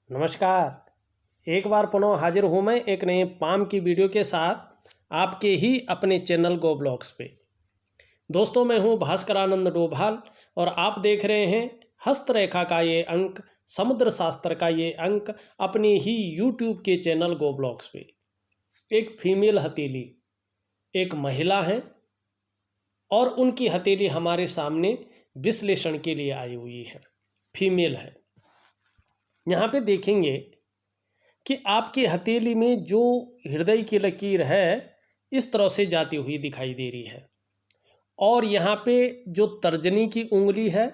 नमस्कार। एक बार पुनः हाजिर हूँ मैं एक नए पाम की वीडियो के साथ आपके ही अपने चैनल गो ब्लॉग्स पे। दोस्तों, मैं हूँ भास्करानंद डोभाल और आप देख रहे हैं हस्तरेखा का ये अंक, समुद्र शास्त्र का ये अंक अपने ही यूट्यूब के चैनल गो ब्लॉग्स पे। एक फीमेल हथेली, एक महिला है और उनकी हथेली हमारे सामने विश्लेषण के लिए आई हुई है। फीमेल है। यहाँ पे देखेंगे कि आपकी हथेली में जो हृदय की लकीर है इस तरह से जाती हुई दिखाई दे रही है और यहाँ पे जो तर्जनी की उंगली है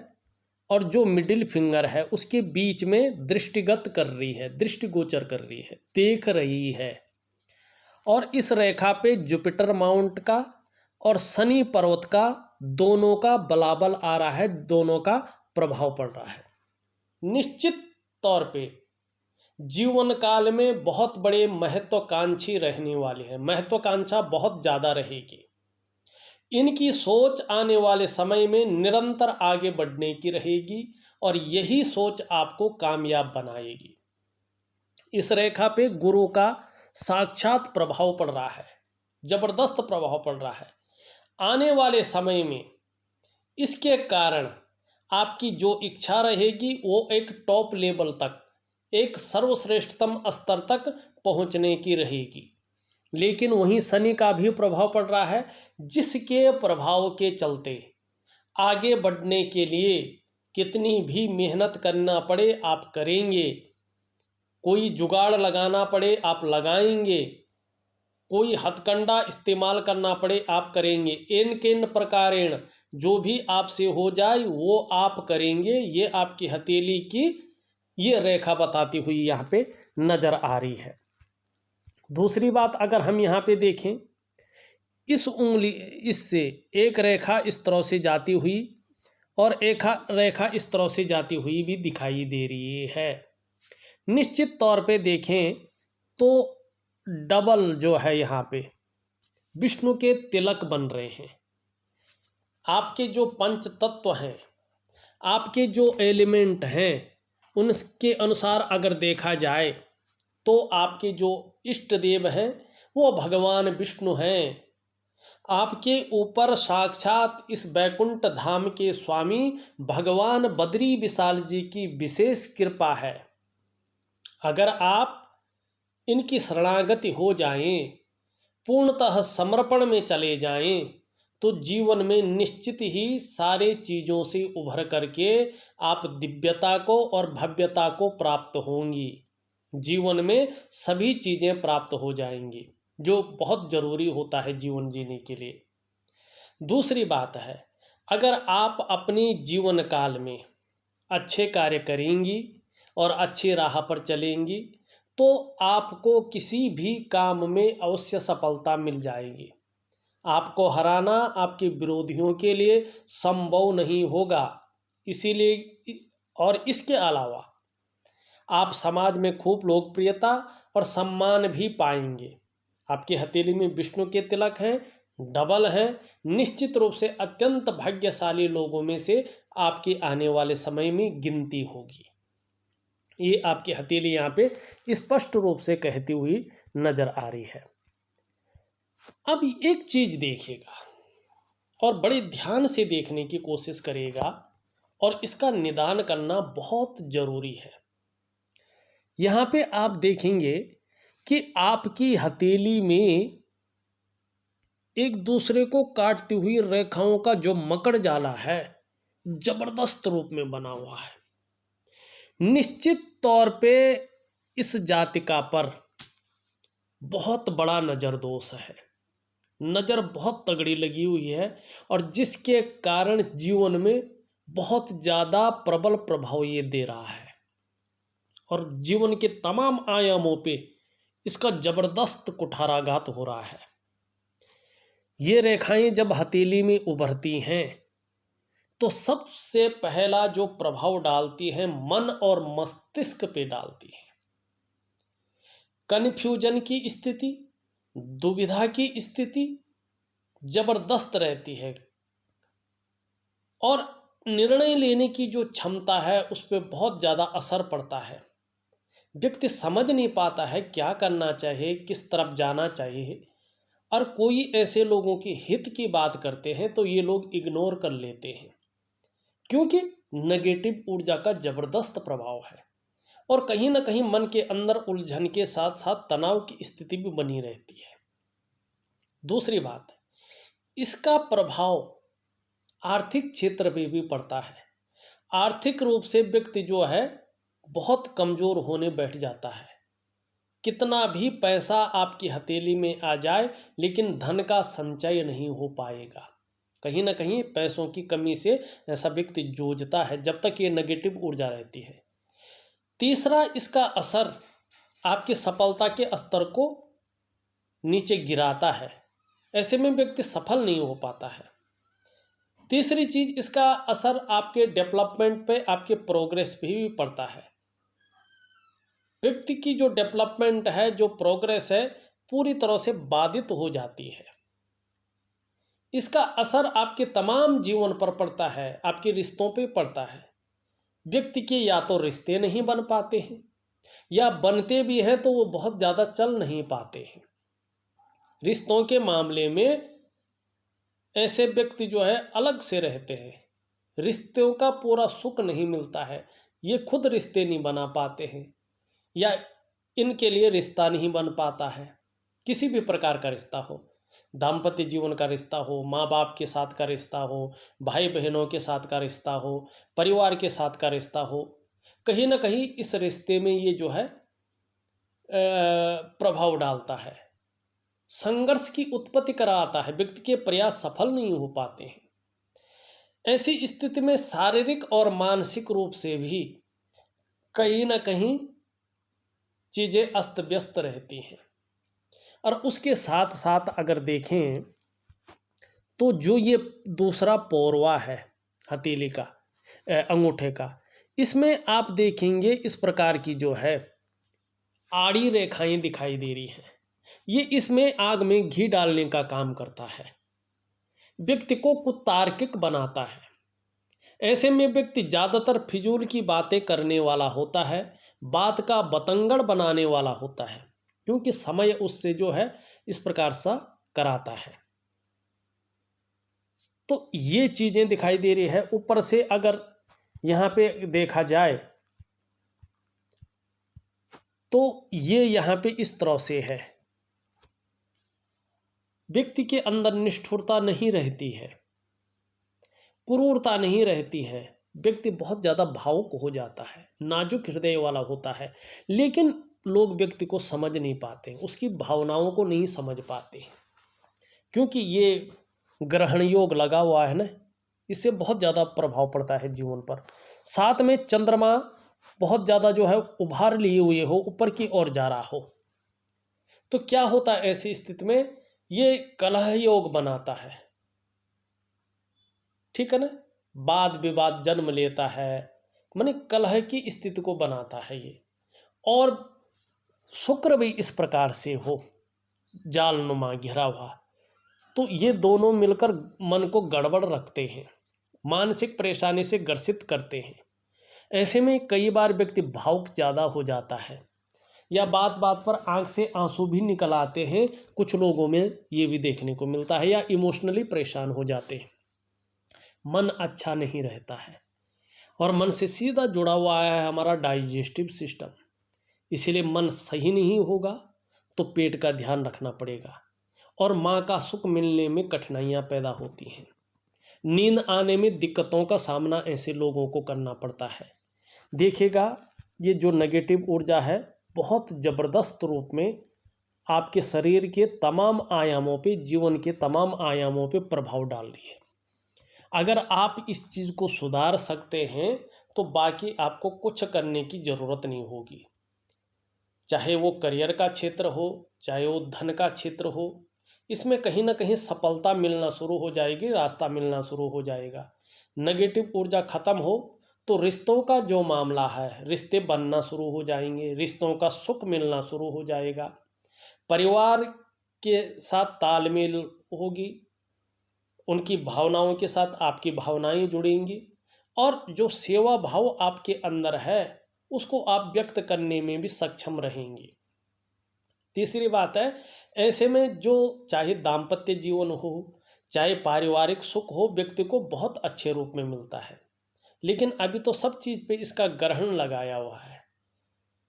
और जो मिडिल फिंगर है उसके बीच में दृष्टिगत कर रही है, दृष्टिगोचर कर रही है, देख रही है। और इस रेखा पे जुपिटर माउंट का और शनि पर्वत का दोनों का बलाबल आ रहा है, दोनों का प्रभाव पड़ रहा है। निश्चित तौर पे जीवन काल में बहुत बड़े महत्वाकांक्षी रहने वाले हैं, महत्वाकांक्षा बहुत ज़्यादा रहेगी। इनकी सोच आने वाले समय में निरंतर आगे बढ़ने की रहेगी और यही सोच आपको कामयाब बनाएगी। इस रेखा पे गुरु का साक्षात प्रभाव पड़ रहा है, जबरदस्त प्रभाव पड़ रहा है। आने वाले समय में इसके कारण आपकी जो इच्छा रहेगी वो एक टॉप लेवल तक, एक सर्वश्रेष्ठतम स्तर तक पहुंचने की रहेगी। लेकिन वहीं शनि का भी प्रभाव पड़ रहा है, जिसके प्रभाव के चलते आगे बढ़ने के लिए कितनी भी मेहनत करना पड़े आप करेंगे, कोई जुगाड़ लगाना पड़े आप लगाएंगे, कोई हथकंडा इस्तेमाल करना पड़े आप करेंगे। इन किन प्रकारेण जो भी आपसे हो जाए वो आप करेंगे। ये आपकी हथेली की ये रेखा बताती हुई यहाँ पे नज़र आ रही है। दूसरी बात, अगर हम यहाँ पे देखें, इस उंगली इससे एक रेखा इस तरह से जाती हुई और एक रेखा इस तरह से जाती हुई भी दिखाई दे रही है। निश्चित तौर पे देखें तो डबल जो है यहाँ पे विष्णु के तिलक बन रहे हैं। आपके जो पंच तत्व हैं, आपके जो एलिमेंट हैं, उनके अनुसार अगर देखा जाए तो आपके जो इष्ट देव हैं वो भगवान विष्णु हैं। आपके ऊपर साक्षात इस बैकुंठ धाम के स्वामी भगवान बद्री विशाल जी की विशेष कृपा है। अगर आप इनकी शरणागति हो जाएं, पूर्णतः समर्पण में चले जाएं, तो जीवन में निश्चित ही सारे चीज़ों से उभर करके आप दिव्यता को और भव्यता को प्राप्त होंगी। जीवन में सभी चीज़ें प्राप्त हो जाएंगी जो बहुत ज़रूरी होता है जीवन जीने के लिए। दूसरी बात है, अगर आप अपनी जीवन काल में अच्छे कार्य करेंगी और अच्छी राह पर चलेंगी तो आपको किसी भी काम में अवश्य सफलता मिल जाएगी। आपको हराना आपके विरोधियों के लिए संभव नहीं होगा। इसीलिए और इसके अलावा आप समाज में खूब लोकप्रियता और सम्मान भी पाएंगे। आपकी हथेली में विष्णु के तिलक हैं, डबल हैं, निश्चित रूप से अत्यंत भाग्यशाली लोगों में से आपकी आने वाले समय में गिनती होगी। ये आपकी हथेली यहाँ पे स्पष्ट रूप से कहती हुई नजर आ रही है। अब एक चीज देखिएगा और बड़े ध्यान से देखने की कोशिश करिएगा और इसका निदान करना बहुत जरूरी है। यहाँ पे आप देखेंगे कि आपकी हथेली में एक दूसरे को काटती हुई रेखाओं का जो मकड़ जाला है जबरदस्त रूप में बना हुआ है। निश्चित तौर पे इस जातिका पर बहुत बड़ा नज़र दोष है, नज़र बहुत तगड़ी लगी हुई है और जिसके कारण जीवन में बहुत ज़्यादा प्रबल प्रभाव ये दे रहा है और जीवन के तमाम आयामों पे इसका जबरदस्त कुठाराघात हो रहा है। ये रेखाएं जब हथेली में उभरती हैं तो सबसे पहला जो प्रभाव डालती है मन और मस्तिष्क पे डालती है। कन्फ्यूजन की स्थिति, दुविधा की स्थिति जबरदस्त रहती है और निर्णय लेने की जो क्षमता है उस पर बहुत ज़्यादा असर पड़ता है। व्यक्ति समझ नहीं पाता है क्या करना चाहिए, किस तरफ जाना चाहिए, और कोई ऐसे लोगों की हित की बात करते हैं तो ये लोग इग्नोर कर लेते हैं, क्योंकि नेगेटिव ऊर्जा का जबरदस्त प्रभाव है और कहीं ना कहीं मन के अंदर उलझन के साथ साथ तनाव की स्थिति भी बनी रहती है। दूसरी बात, इसका प्रभाव आर्थिक क्षेत्र में भी पड़ता है। आर्थिक रूप से व्यक्ति जो है बहुत कमजोर होने बैठ जाता है। कितना भी पैसा आपकी हथेली में आ जाए लेकिन धन का संचय नहीं हो पाएगा। कहीं ना कहीं पैसों की कमी से ऐसा व्यक्ति जूझता है जब तक ये नेगेटिव ऊर्जा रहती है। तीसरा, इसका असर आपकी सफलता के स्तर को नीचे गिराता है। ऐसे में व्यक्ति सफल नहीं हो पाता है। तीसरी चीज, इसका असर आपके डेवलपमेंट पे, आपके प्रोग्रेस पे भी पड़ता है। व्यक्ति की जो डेवलपमेंट है, जो प्रोग्रेस है, पूरी तरह से बाधित हो जाती है। इसका असर आपके तमाम जीवन पर पड़ता है, आपके रिश्तों पे पड़ता है। व्यक्ति के या तो रिश्ते नहीं बन पाते हैं, या बनते भी हैं तो वो बहुत ज़्यादा चल नहीं पाते हैं। रिश्तों के मामले में ऐसे व्यक्ति जो है अलग से रहते हैं, रिश्तों का पूरा सुख नहीं मिलता है, ये खुद रिश्ते नहीं बना पाते हैं, या इनके लिए रिश्ता नहीं बन पाता है। किसी भी प्रकार का रिश्ता हो, दाम्पत्य जीवन का रिश्ता हो, माँ बाप के साथ का रिश्ता हो, भाई बहनों के साथ का रिश्ता हो, परिवार के साथ का रिश्ता हो, कहीं ना कहीं इस रिश्ते में ये जो है प्रभाव डालता है, संघर्ष की उत्पत्ति कराता है। व्यक्ति के प्रयास सफल नहीं हो पाते हैं। ऐसी स्थिति में शारीरिक और मानसिक रूप से भी कहीं ना कहीं चीज़ें अस्त व्यस्त रहती हैं। और उसके साथ साथ अगर देखें तो जो ये दूसरा पौरवा है हथेली का, अंगूठे का, इसमें आप देखेंगे इस प्रकार की जो है आड़ी रेखाएं दिखाई दे रही हैं। ये इसमें आग में घी डालने का काम करता है, व्यक्ति को कुतार्किक बनाता है। ऐसे में व्यक्ति ज़्यादातर फिजूल की बातें करने वाला होता है, बात का बतंगड़ बनाने वाला होता है, क्योंकि समय उससे जो है इस प्रकार सा कराता है। तो ये चीज़ें दिखाई दे रही है। ऊपर से अगर यहाँ पे देखा जाए तो ये यहाँ पे इस तरह से है, व्यक्ति के अंदर निष्ठुरता नहीं रहती है, क्रूरता नहीं रहती है, व्यक्ति बहुत ज़्यादा भावुक हो जाता है, नाजुक हृदय वाला होता है, लेकिन लोग व्यक्ति को समझ नहीं पाते, उसकी भावनाओं को नहीं समझ पाते, क्योंकि ये ग्रहण योग लगा हुआ है ना, इससे बहुत ज़्यादा प्रभाव पड़ता है जीवन पर। साथ में चंद्रमा बहुत ज़्यादा जो है उभार लिए हुए हो, ऊपर की ओर जा रहा हो, तो क्या होता है ऐसी स्थिति में, ये कलह योग बनाता है। ठीक है ना, वाद विवाद जन्म लेता है, माने कलह की स्थिति को बनाता है ये। और शुक्र भी इस प्रकार से हो, जालनुमा घिरा हुआ, तो ये दोनों मिलकर मन को गड़बड़ रखते हैं, मानसिक परेशानी से ग्रसित करते हैं। ऐसे में कई बार व्यक्ति भावुक ज़्यादा हो जाता है, या बात बात पर आंख से आंसू भी निकल आते हैं। कुछ लोगों में ये भी देखने को मिलता है, या इमोशनली परेशान हो जाते हैं। मन अच्छा नहीं रहता है, और मन से सीधा जुड़ा हुआ है हमारा डाइजेस्टिव सिस्टम, इसीलिए मन सही नहीं होगा तो पेट का ध्यान रखना पड़ेगा, और माँ का सुख मिलने में कठिनाइयाँ पैदा होती हैं। नींद आने में दिक्कतों का सामना ऐसे लोगों को करना पड़ता है। देखिएगा, ये जो नेगेटिव ऊर्जा है बहुत ज़बरदस्त रूप में आपके शरीर के तमाम आयामों पे, जीवन के तमाम आयामों पे प्रभाव डाल रही है। अगर आप इस चीज़ को सुधार सकते हैं तो बाकी आपको कुछ करने की ज़रूरत नहीं होगी, चाहे वो करियर का क्षेत्र हो, चाहे वो धन का क्षेत्र हो, इसमें कहीं ना कहीं सफलता मिलना शुरू हो जाएगी, रास्ता मिलना शुरू हो जाएगा। नेगेटिव ऊर्जा ख़त्म हो तो रिश्तों का जो मामला है, रिश्ते बनना शुरू हो जाएंगे, रिश्तों का सुख मिलना शुरू हो जाएगा, परिवार के साथ तालमेल होगी, उनकी भावनाओं के साथ आपकी भावनाएं जुड़ेंगी, और जो सेवा भाव आपके अंदर है उसको आप व्यक्त करने में भी सक्षम रहेंगे। तीसरी बात है, ऐसे में जो चाहे दाम्पत्य जीवन हो, चाहे पारिवारिक सुख हो, व्यक्ति को बहुत अच्छे रूप में मिलता है। लेकिन अभी तो सब चीज़ पे इसका ग्रहण लगाया हुआ है,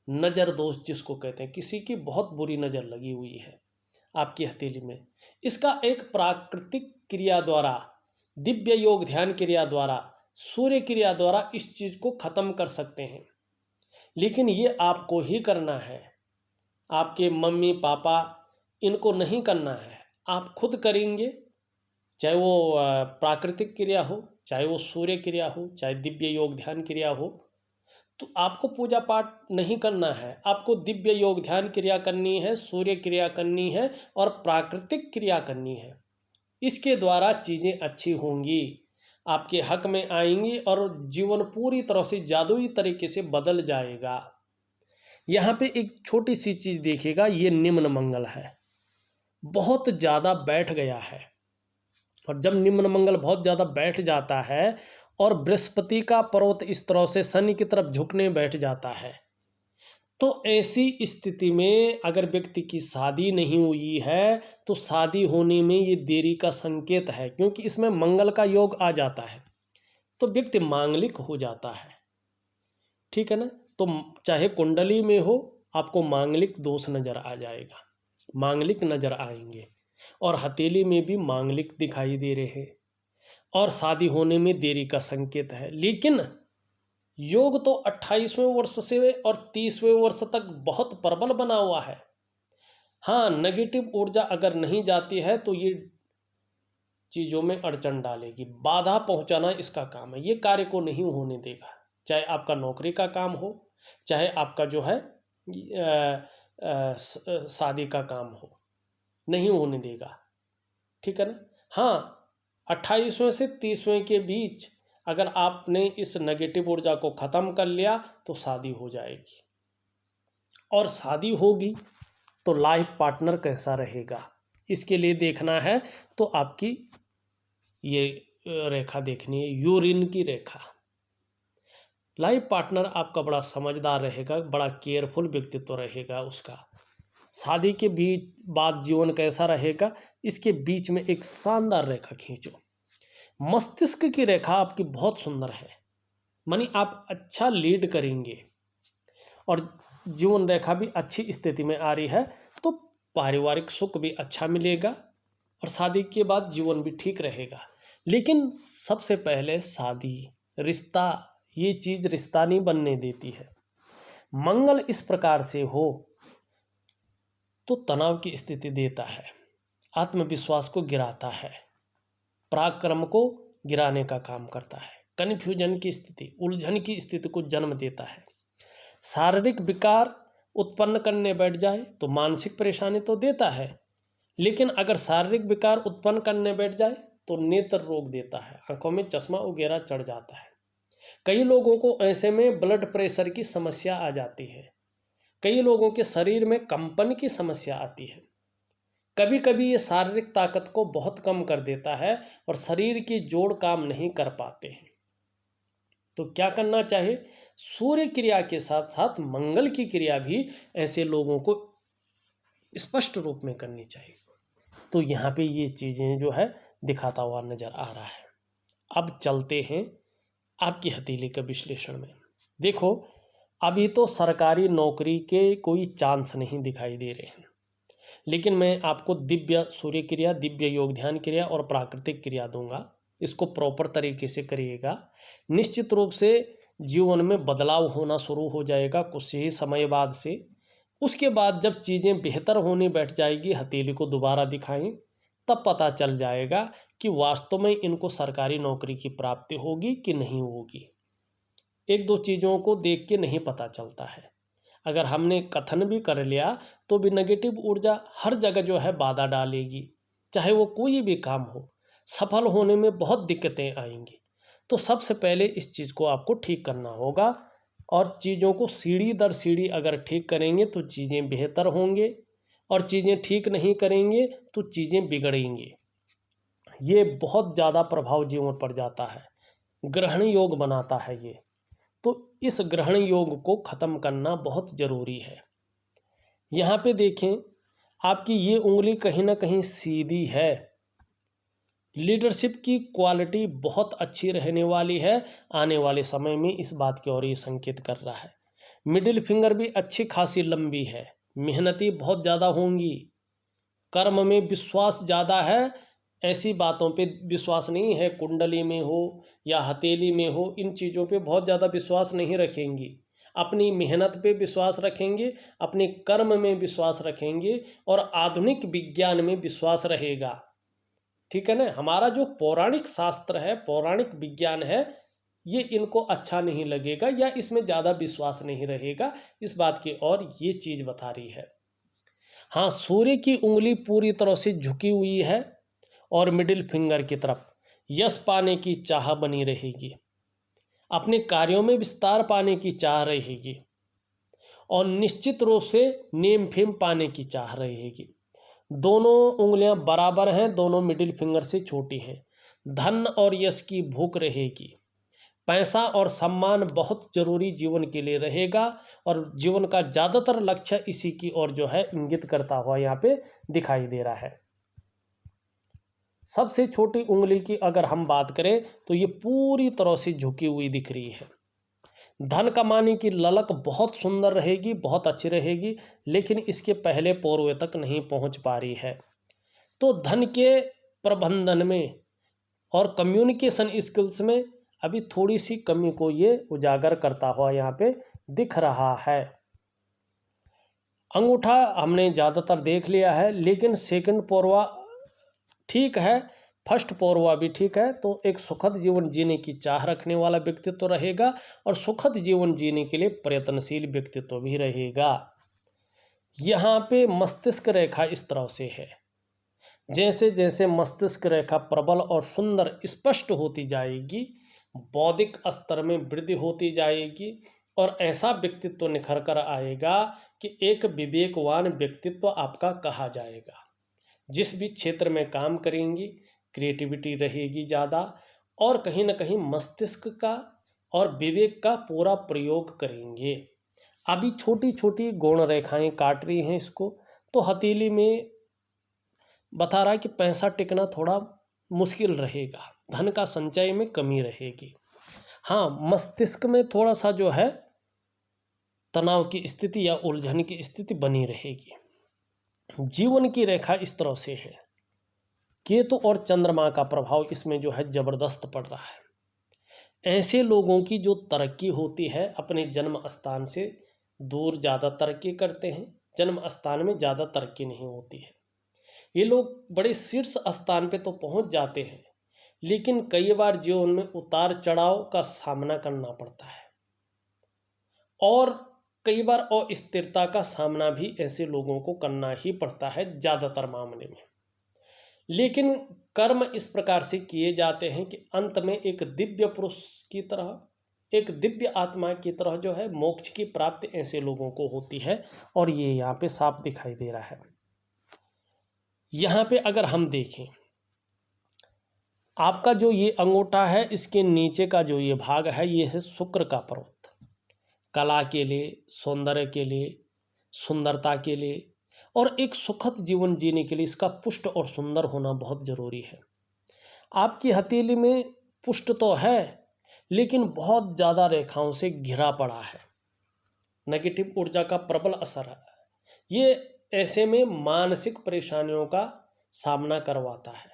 नज़र दोष जिसको कहते हैं, किसी की बहुत बुरी नज़र लगी हुई है आपकी हथेली में। इसका एक प्राकृतिक क्रिया द्वारा, दिव्य योग ध्यान क्रिया द्वारा, सूर्य क्रिया द्वारा इस चीज़ को ख़त्म कर सकते हैं। लेकिन ये आपको ही करना है, आपके मम्मी पापा इनको नहीं करना है, आप खुद करेंगे। चाहे वो प्राकृतिक क्रिया हो, चाहे वो सूर्य क्रिया हो, चाहे दिव्य योग ध्यान क्रिया हो, तो आपको पूजा पाठ नहीं करना है, आपको दिव्य योग ध्यान क्रिया करनी है, सूर्य क्रिया करनी है और प्राकृतिक क्रिया करनी है। इसके द्वारा चीज़ें अच्छी होंगी, आपके हक में आएंगी और जीवन पूरी तरह से जादुई तरीके से बदल जाएगा। यहाँ पे एक छोटी सी चीज़ देखिएगा, ये निम्न मंगल है, बहुत ज़्यादा बैठ गया है। और जब निम्न मंगल बहुत ज़्यादा बैठ जाता है और बृहस्पति का पर्वत इस तरह से शनि की तरफ झुकने बैठ जाता है, तो ऐसी स्थिति में अगर व्यक्ति की शादी नहीं हुई है तो शादी होने में ये देरी का संकेत है, क्योंकि इसमें मंगल का योग आ जाता है, तो व्यक्ति मांगलिक हो जाता है। ठीक है ना। तो चाहे कुंडली में हो, आपको मांगलिक दोष नज़र आ जाएगा, मांगलिक नज़र आएंगे और हथेली में भी मांगलिक दिखाई दे रहे हैं और शादी होने में देरी का संकेत है। लेकिन योग तो 28वें वर्ष से और 30वें वर्ष तक बहुत प्रबल बना हुआ है। हाँ, नेगेटिव ऊर्जा अगर नहीं जाती है तो ये चीज़ों में अड़चन डालेगी, बाधा पहुंचाना इसका काम है, ये कार्य को नहीं होने देगा। चाहे आपका नौकरी का काम हो, चाहे आपका जो है शादी का काम हो, नहीं होने देगा। ठीक है ना। हाँ, 28वें से 30वें के बीच अगर आपने इस नेगेटिव ऊर्जा को ख़त्म कर लिया तो शादी हो जाएगी। और शादी होगी तो लाइफ पार्टनर कैसा रहेगा, इसके लिए देखना है तो आपकी ये रेखा देखनी है, यूरिन की रेखा। लाइफ पार्टनर आपका बड़ा समझदार रहेगा, बड़ा केयरफुल व्यक्तित्व रहेगा उसका। शादी के बीच बाद जीवन कैसा रहेगा, इसके बीच में एक शानदार रेखा खींचो। मस्तिष्क की रेखा आपकी बहुत सुंदर है, मानी आप अच्छा लीड करेंगे और जीवन रेखा भी अच्छी स्थिति में आ रही है, तो पारिवारिक सुख भी अच्छा मिलेगा और शादी के बाद जीवन भी ठीक रहेगा। लेकिन सबसे पहले शादी, रिश्ता, ये चीज़ रिश्ता नहीं बनने देती है। मंगल इस प्रकार से हो तो तनाव की स्थिति देता है, आत्मविश्वास को गिराता है, पराक्रम को गिराने का काम करता है, कन्फ्यूजन की स्थिति, उलझन की स्थिति को जन्म देता है। शारीरिक विकार उत्पन्न करने बैठ जाए तो मानसिक परेशानी तो देता है, लेकिन अगर शारीरिक विकार उत्पन्न करने बैठ जाए तो नेत्र रोग देता है, आंखों में चश्मा वगैरह चढ़ जाता है। कई लोगों को ऐसे में ब्लड प्रेशर की समस्या आ जाती है, कई लोगों के शरीर में कंपन की समस्या आती है। कभी कभी ये शारीरिक ताकत को बहुत कम कर देता है और शरीर की जोड़ काम नहीं कर पाते हैं। तो क्या करना चाहिए, सूर्य क्रिया के साथ साथ मंगल की क्रिया भी ऐसे लोगों को स्पष्ट रूप में करनी चाहिए। तो यहाँ पे ये चीज़ें जो है दिखाता हुआ नज़र आ रहा है। अब चलते हैं आपकी हथेली के विश्लेषण में। देखो, अभी तो सरकारी नौकरी के कोई चांस नहीं दिखाई दे रहे हैं, लेकिन मैं आपको दिव्य सूर्य क्रिया, दिव्य योग ध्यान क्रिया और प्राकृतिक क्रिया दूंगा। इसको प्रॉपर तरीके से करिएगा, निश्चित रूप से जीवन में बदलाव होना शुरू हो जाएगा कुछ ही समय बाद से। उसके बाद जब चीज़ें बेहतर होने बैठ जाएगी, हथेली को दोबारा दिखाएं, तब पता चल जाएगा कि वास्तव में इनको सरकारी नौकरी की प्राप्ति होगी कि नहीं होगी। एक दो चीज़ों को देख के नहीं पता चलता है। अगर हमने कथन भी कर लिया तो भी नेगेटिव ऊर्जा हर जगह जो है बाधा डालेगी, चाहे वो कोई भी काम हो, सफल होने में बहुत दिक्कतें आएंगी। तो सबसे पहले इस चीज़ को आपको ठीक करना होगा और चीज़ों को सीढ़ी दर सीढ़ी अगर ठीक करेंगे तो चीज़ें बेहतर होंगे और चीज़ें ठीक नहीं करेंगे तो चीज़ें बिगड़ेंगी। ये बहुत ज़्यादा प्रभाव जीवन पर जाता है, ग्रहण योग बनाता है ये। तो इस ग्रहण योग को ख़त्म करना बहुत ज़रूरी है। यहाँ पे देखें, आपकी ये उंगली कहीं ना कहीं सीधी है। लीडरशिप की क्वालिटी बहुत अच्छी रहने वाली है आने वाले समय में, इस बात की ओर ये संकेत कर रहा है। मिडिल फिंगर भी अच्छी खासी लंबी है। मेहनती बहुत ज़्यादा होंगी। कर्म में विश्वास ज़्यादा है। ऐसी बातों पे विश्वास नहीं है, कुंडली में हो या हथेली में हो, इन चीज़ों पे बहुत ज़्यादा विश्वास नहीं रखेंगी। अपनी मेहनत पे विश्वास रखेंगे, अपने कर्म में विश्वास रखेंगे और आधुनिक विज्ञान में विश्वास रहेगा। ठीक है ना। हमारा जो पौराणिक शास्त्र है, पौराणिक विज्ञान है, ये इनको अच्छा नहीं लगेगा या इसमें ज़्यादा विश्वास नहीं रहेगा। इस बात की ओर ये चीज़ बता रही है। हाँ, सूर्य की उंगली पूरी तरह से झुकी हुई है और मिडिल फिंगर की तरफ यश पाने की चाह बनी रहेगी। अपने कार्यों में विस्तार पाने की चाह रहेगी और निश्चित रूप से नेम फेम पाने की चाह रहेगी। दोनों उंगलियां बराबर हैं, दोनों मिडिल फिंगर से छोटी हैं। धन और यश की भूख रहेगी। पैसा और सम्मान बहुत जरूरी जीवन के लिए रहेगा और जीवन का ज़्यादातर लक्ष्य इसी की ओर जो है इंगित करता हुआ यहाँ पे दिखाई दे रहा है। सबसे छोटी उंगली की अगर हम बात करें तो ये पूरी तरह से झुकी हुई दिख रही है। धन कमाने की ललक बहुत सुंदर रहेगी, बहुत अच्छी रहेगी, लेकिन इसके पहले पूर्व तक नहीं पहुंच पा रही है। तो धन के प्रबंधन में और कम्युनिकेशन स्किल्स में अभी थोड़ी सी कमी को ये उजागर करता हुआ यहाँ पे दिख रहा है। अंगूठा हमने ज़्यादातर देख लिया है, लेकिन सेकंड पौरवा ठीक है, फर्स्ट पौरवा भी ठीक है। तो एक सुखद जीवन जीने की चाह रखने वाला व्यक्तित्व रहेगा और सुखद जीवन जीने के लिए प्रयत्नशील व्यक्तित्व भी रहेगा। यहाँ पे मस्तिष्क रेखा इस तरह से है, जैसे जैसे मस्तिष्क रेखा प्रबल और सुंदर स्पष्ट होती जाएगी, बौद्धिक स्तर में वृद्धि होती जाएगी और ऐसा व्यक्तित्व निखर कर आएगा कि एक विवेकवान व्यक्तित्व आपका कहा जाएगा। जिस भी क्षेत्र में काम करेंगी क्रिएटिविटी रहेगी ज़्यादा और कहीं ना कहीं मस्तिष्क का और विवेक का पूरा प्रयोग करेंगे। अभी छोटी छोटी गौण रेखाएं काट रही हैं इसको, तो हथेली में बता रहा है कि पैसा टिकना थोड़ा मुश्किल रहेगा, धन का संचय में कमी रहेगी। हाँ, मस्तिष्क में थोड़ा सा जो है तनाव की स्थिति या उलझन की स्थिति बनी रहेगी। जीवन की रेखा इस तरह से है, केतु और चंद्रमा का प्रभाव इसमें जो है जबरदस्त पड़ रहा है। ऐसे लोगों की जो तरक्की होती है अपने जन्म स्थान से दूर ज़्यादा तरक्की करते हैं, जन्म स्थान में ज़्यादा तरक्की नहीं होती है। ये लोग बड़े शीर्ष स्थान पे तो पहुंच जाते हैं, लेकिन कई बार जीवन में उतार चढ़ाव का सामना करना पड़ता है और कई बार अस्थिरता का सामना भी ऐसे लोगों को करना ही पड़ता है ज़्यादातर मामले में। लेकिन कर्म इस प्रकार से किए जाते हैं कि अंत में एक दिव्य पुरुष की तरह, एक दिव्य आत्मा की तरह जो है मोक्ष की प्राप्ति ऐसे लोगों को होती है और ये यहाँ पे साफ दिखाई दे रहा है। यहाँ पे अगर हम देखें, आपका जो ये अंगूठा है इसके नीचे का जो ये भाग है ये है शुक्र का पर्वत। कला के लिए, सौंदर्य के लिए, सुंदरता के लिए और एक सुखद जीवन जीने के लिए इसका पुष्ट और सुंदर होना बहुत ज़रूरी है। आपकी हथेली में पुष्ट तो है लेकिन बहुत ज़्यादा रेखाओं से घिरा पड़ा है, नेगेटिव ऊर्जा का प्रबल असर है। ये ऐसे में मानसिक परेशानियों का सामना करवाता है।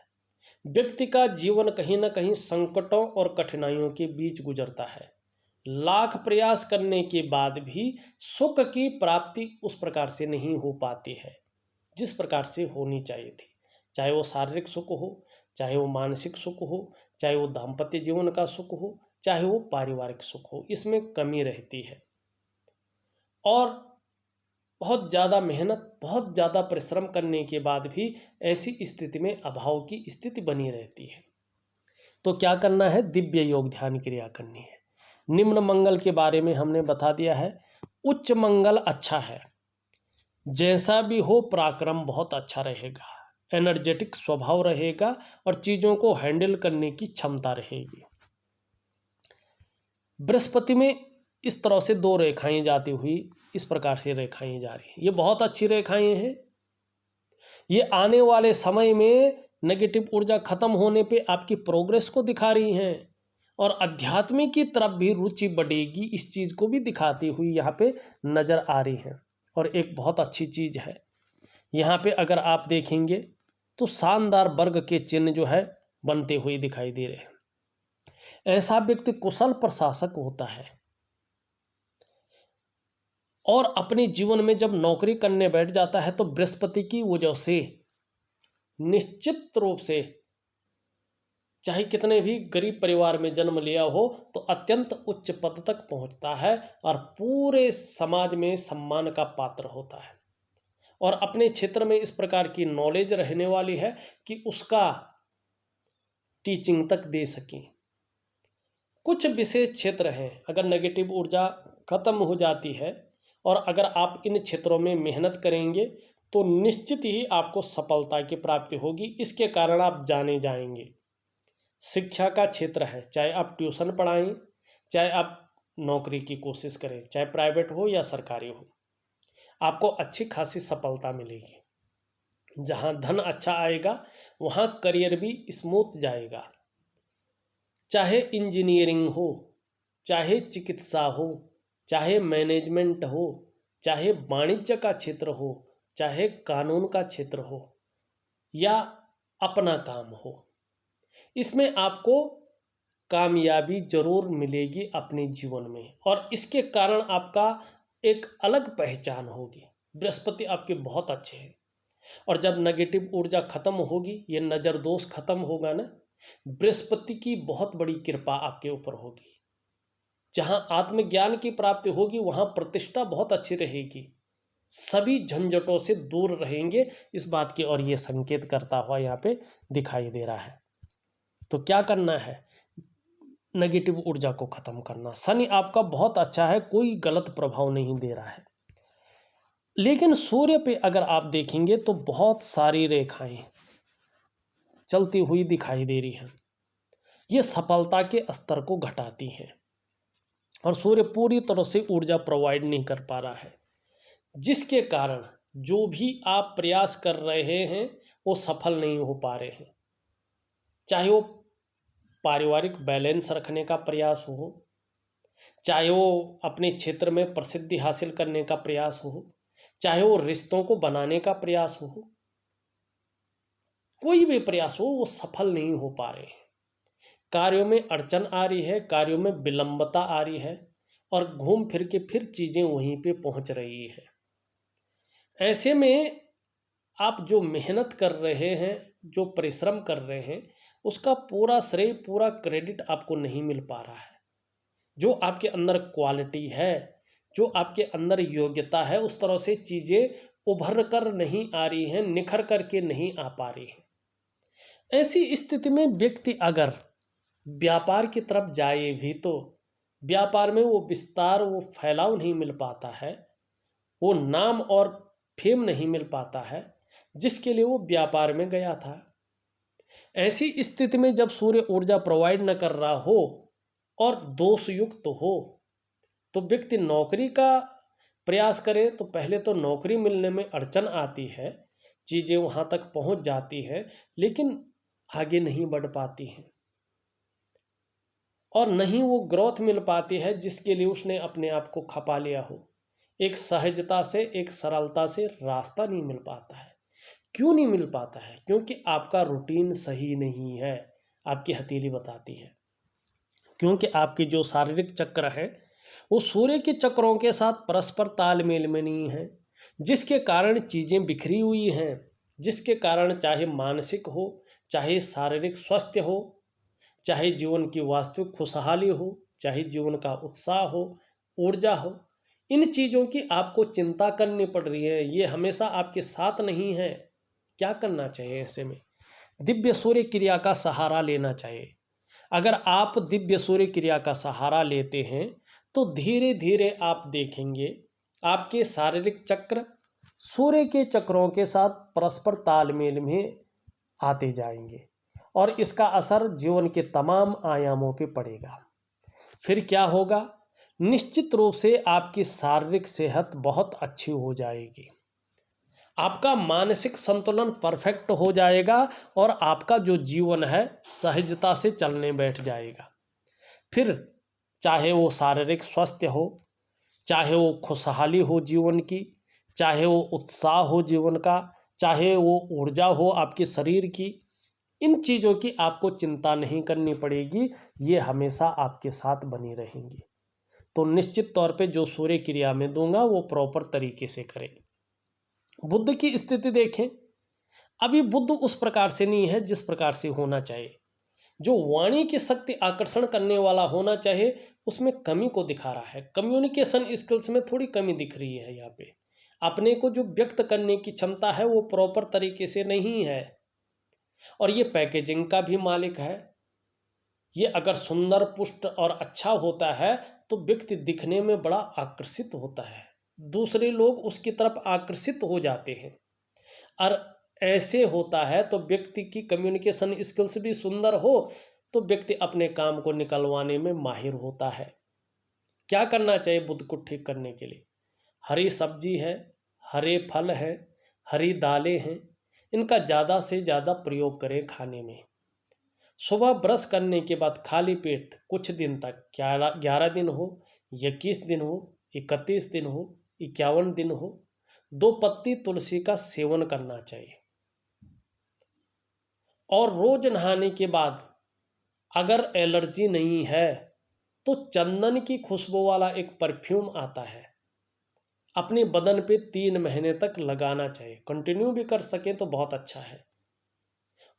व्यक्ति का जीवन कहीं ना कहीं संकटों और कठिनाइयों के बीच गुजरता है। लाख प्रयास करने के बाद भी सुख की प्राप्ति उस प्रकार से नहीं हो पाती है जिस प्रकार से होनी चाहिए थी। चाहे वो शारीरिक सुख हो, चाहे वो मानसिक सुख हो, चाहे वो दाम्पत्य जीवन का सुख हो, चाहे वो पारिवारिक सुख हो, इसमें कमी रहती है और बहुत ज़्यादा मेहनत, बहुत ज़्यादा परिश्रम करने के बाद भी ऐसी स्थिति में अभाव की स्थिति बनी रहती है। तो क्या करना है? दिव्य योग ध्यान क्रिया करनी है। निम्न मंगल के बारे में हमने बता दिया है। उच्च मंगल अच्छा है, जैसा भी हो पराक्रम बहुत अच्छा रहेगा, एनर्जेटिक स्वभाव रहेगा और चीज़ों को हैंडल करने की क्षमता रहेगी। बृहस्पति में इस तरह से 2 रेखाएं जाती हुई इस प्रकार से रेखाएं जा रही हैं। ये बहुत अच्छी रेखाएं हैं। ये आने वाले समय में नेगेटिव ऊर्जा खत्म होने पे आपकी प्रोग्रेस को दिखा रही हैं और अध्यात्म की तरफ भी रुचि बढ़ेगी, इस चीज़ को भी दिखाती हुई यहाँ पे नज़र आ रही हैं। और एक बहुत अच्छी चीज़ है, यहाँ पे अगर आप देखेंगे तो शानदार वर्ग के चिन्ह जो है बनते हुए दिखाई दे रहे हैं। ऐसा व्यक्ति कुशल प्रशासक होता है और अपने जीवन में जब नौकरी करने बैठ जाता है तो बृहस्पति की वजह से निश्चित रूप से, चाहे कितने भी गरीब परिवार में जन्म लिया हो, तो अत्यंत उच्च पद तक पहुंचता है और पूरे समाज में सम्मान का पात्र होता है। और अपने क्षेत्र में इस प्रकार की नॉलेज रहने वाली है कि उसका टीचिंग तक दे सकें। कुछ विशेष क्षेत्र हैं, अगर नेगेटिव ऊर्जा खत्म हो जाती है और अगर आप इन क्षेत्रों में मेहनत करेंगे तो निश्चित ही आपको सफलता की प्राप्ति होगी। इसके कारण आप जाने जाएंगे। शिक्षा का क्षेत्र है, चाहे आप ट्यूशन पढ़ाएं, चाहे आप नौकरी की कोशिश करें, चाहे प्राइवेट हो या सरकारी हो, आपको अच्छी खासी सफलता मिलेगी। जहां धन अच्छा आएगा वहां करियर भी स्मूथ जाएगा। चाहे इंजीनियरिंग हो, चाहे चिकित्सा हो, चाहे मैनेजमेंट हो, चाहे वाणिज्य का क्षेत्र हो, चाहे कानून का क्षेत्र हो या अपना काम हो, इसमें आपको कामयाबी जरूर मिलेगी अपने जीवन में और इसके कारण आपका एक अलग पहचान होगी। बृहस्पति आपके बहुत अच्छे हैं और जब नेगेटिव ऊर्जा खत्म होगी, ये नज़र दोष खत्म होगा ना, बृहस्पति की बहुत बड़ी कृपा आपके ऊपर होगी। जहां आत्मज्ञान की प्राप्ति होगी वहां प्रतिष्ठा बहुत अच्छी रहेगी, सभी झंझटों से दूर रहेंगे, इस बात की और ये संकेत करता हुआ यहाँ पे दिखाई दे रहा है। तो क्या करना है? नेगेटिव ऊर्जा को खत्म करना। शनि आपका बहुत अच्छा है, कोई गलत प्रभाव नहीं दे रहा है। लेकिन सूर्य पे अगर आप देखेंगे तो बहुत सारी रेखाएं चलती हुई दिखाई दे रही हैं। ये सफलता के स्तर को घटाती हैं और सूर्य पूरी तरह से ऊर्जा प्रोवाइड नहीं कर पा रहा है, जिसके कारण जो भी आप प्रयास कर रहे हैं वो सफल नहीं हो पा रहे हैं। चाहे वो पारिवारिक बैलेंस रखने का प्रयास हो, चाहे वो अपने क्षेत्र में प्रसिद्धि हासिल करने का प्रयास हो, चाहे वो रिश्तों को बनाने का प्रयास हो, कोई भी प्रयास हो, वो सफल नहीं हो पा रहे हैं। कार्यों में अड़चन आ रही है, कार्यों में विलंबता आ रही है और घूम फिर के फिर चीज़ें वहीं पे पहुंच रही है। ऐसे में आप जो मेहनत कर रहे हैं, जो परिश्रम कर रहे हैं, उसका पूरा श्रेय, पूरा क्रेडिट आपको नहीं मिल पा रहा है। जो आपके अंदर क्वालिटी है, जो आपके अंदर योग्यता है, उस तरह से चीज़ें उभर कर नहीं आ रही हैं, निखर करके नहीं आ पा रही हैं। ऐसी स्थिति में व्यक्ति अगर व्यापार की तरफ जाए भी तो व्यापार में वो विस्तार, वो फैलाव नहीं मिल पाता है, वो नाम और फेम नहीं मिल पाता है जिसके लिए वो व्यापार में गया था। ऐसी स्थिति में जब सूर्य ऊर्जा प्रोवाइड न कर रहा हो और दोषयुक्त हो तो व्यक्ति नौकरी का प्रयास करे तो पहले तो नौकरी मिलने में अड़चन आती है, चीज़ें वहाँ तक पहुँच जाती हैं लेकिन आगे नहीं बढ़ पाती हैं और नहीं वो ग्रोथ मिल पाती है जिसके लिए उसने अपने आप को खपा लिया हो। एक सहजता से, एक सरलता से रास्ता नहीं मिल पाता है। क्यों नहीं मिल पाता है? क्योंकि आपका रूटीन सही नहीं है, आपकी हथेली बताती है। क्योंकि आपके जो शारीरिक चक्र है वो सूर्य के चक्रों के साथ परस्पर तालमेल में नहीं है, जिसके कारण चीज़ें बिखरी हुई हैं, जिसके कारण चाहे मानसिक हो, चाहे शारीरिक स्वास्थ्य हो, चाहे जीवन की वास्तविक खुशहाली हो, चाहे जीवन का उत्साह हो, ऊर्जा हो, इन चीज़ों की आपको चिंता करनी पड़ रही है। ये हमेशा आपके साथ नहीं है। क्या करना चाहिए? ऐसे में दिव्य सूर्य क्रिया का सहारा लेना चाहिए। अगर आप दिव्य सूर्य क्रिया का सहारा लेते हैं तो धीरे धीरे आप देखेंगे आपके शारीरिक चक्र सूर्य के चक्रों के साथ परस्पर तालमेल में आते जाएंगे और इसका असर जीवन के तमाम आयामों पे पड़ेगा। फिर क्या होगा? निश्चित रूप से आपकी शारीरिक सेहत बहुत अच्छी हो जाएगी, आपका मानसिक संतुलन परफेक्ट हो जाएगा और आपका जो जीवन है सहजता से चलने बैठ जाएगा। फिर चाहे वो शारीरिक स्वास्थ्य हो, चाहे वो खुशहाली हो जीवन की, चाहे वो उत्साह हो जीवन का, चाहे वो ऊर्जा हो आपके शरीर की, इन चीज़ों की आपको चिंता नहीं करनी पड़ेगी, ये हमेशा आपके साथ बनी रहेंगी। तो निश्चित तौर पे जो सूर्य क्रिया में दूंगा वो प्रॉपर तरीके से करें। बुध की स्थिति देखें, अभी बुध उस प्रकार से नहीं है जिस प्रकार से होना चाहिए। जो वाणी की शक्ति आकर्षण करने वाला होना चाहिए उसमें कमी को दिखा रहा है। कम्युनिकेशन स्किल्स में थोड़ी कमी दिख रही है। यहाँ पे अपने को जो व्यक्त करने की क्षमता है वो प्रॉपर तरीके से नहीं है। और ये पैकेजिंग का भी मालिक है। ये अगर सुंदर पुष्ट और अच्छा होता है तो व्यक्ति दिखने में बड़ा आकर्षित होता है, दूसरे लोग उसकी तरफ आकर्षित हो जाते हैं। और ऐसे होता है तो व्यक्ति की कम्युनिकेशन स्किल्स भी सुंदर हो तो व्यक्ति अपने काम को निकलवाने में माहिर होता है। क्या करना चाहिए बुध को ठीक करने के लिए? हरी सब्जी है, हरे फल हैं, हरी दालें हैं, इनका ज़्यादा से ज़्यादा प्रयोग करें खाने में। सुबह ब्रश करने के बाद खाली पेट कुछ दिन तक 11 दिन हो, 21 दिन हो, 31 दिन हो, 51 दिन हो, 2 पत्ती तुलसी का सेवन करना चाहिए। और रोज नहाने के बाद अगर एलर्जी नहीं है तो चंदन की खुशबू वाला एक परफ्यूम आता है, अपने बदन पे 3 महीने तक लगाना चाहिए। कंटिन्यू भी कर सकें तो बहुत अच्छा है।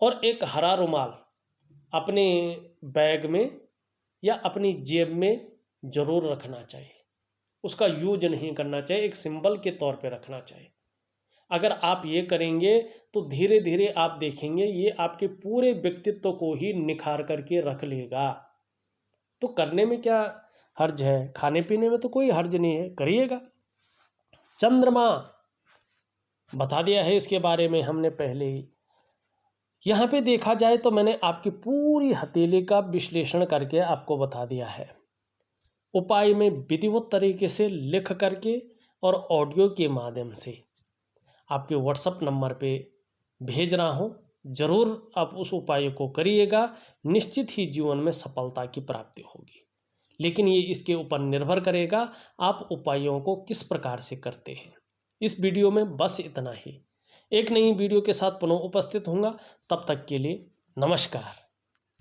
और एक हरा रुमाल अपने बैग में या अपनी जेब में ज़रूर रखना चाहिए। उसका यूज नहीं करना चाहिए, एक सिंबल के तौर पे रखना चाहिए। अगर आप ये करेंगे तो धीरे धीरे आप देखेंगे ये आपके पूरे व्यक्तित्व को ही निखार करके रख लेगा। तो करने में क्या हर्ज है? खाने पीने में तो कोई हर्ज नहीं है, करिएगा। चंद्रमा बता दिया है इसके बारे में हमने पहले ही। यहाँ पे देखा जाए तो मैंने आपकी पूरी हथेली का विश्लेषण करके आपको बता दिया है। उपाय में विधिवत तरीके से लिख करके और ऑडियो के माध्यम से आपके व्हाट्सएप नंबर पे भेज रहा हूँ। ज़रूर आप उस उपाय को करिएगा, निश्चित ही जीवन में सफलता की प्राप्ति होगी। लेकिन ये इसके ऊपर निर्भर करेगा आप उपायों को किस प्रकार से करते हैं। इस वीडियो में बस इतना ही। एक नई वीडियो के साथ पुनः उपस्थित होऊंगा, तब तक के लिए नमस्कार।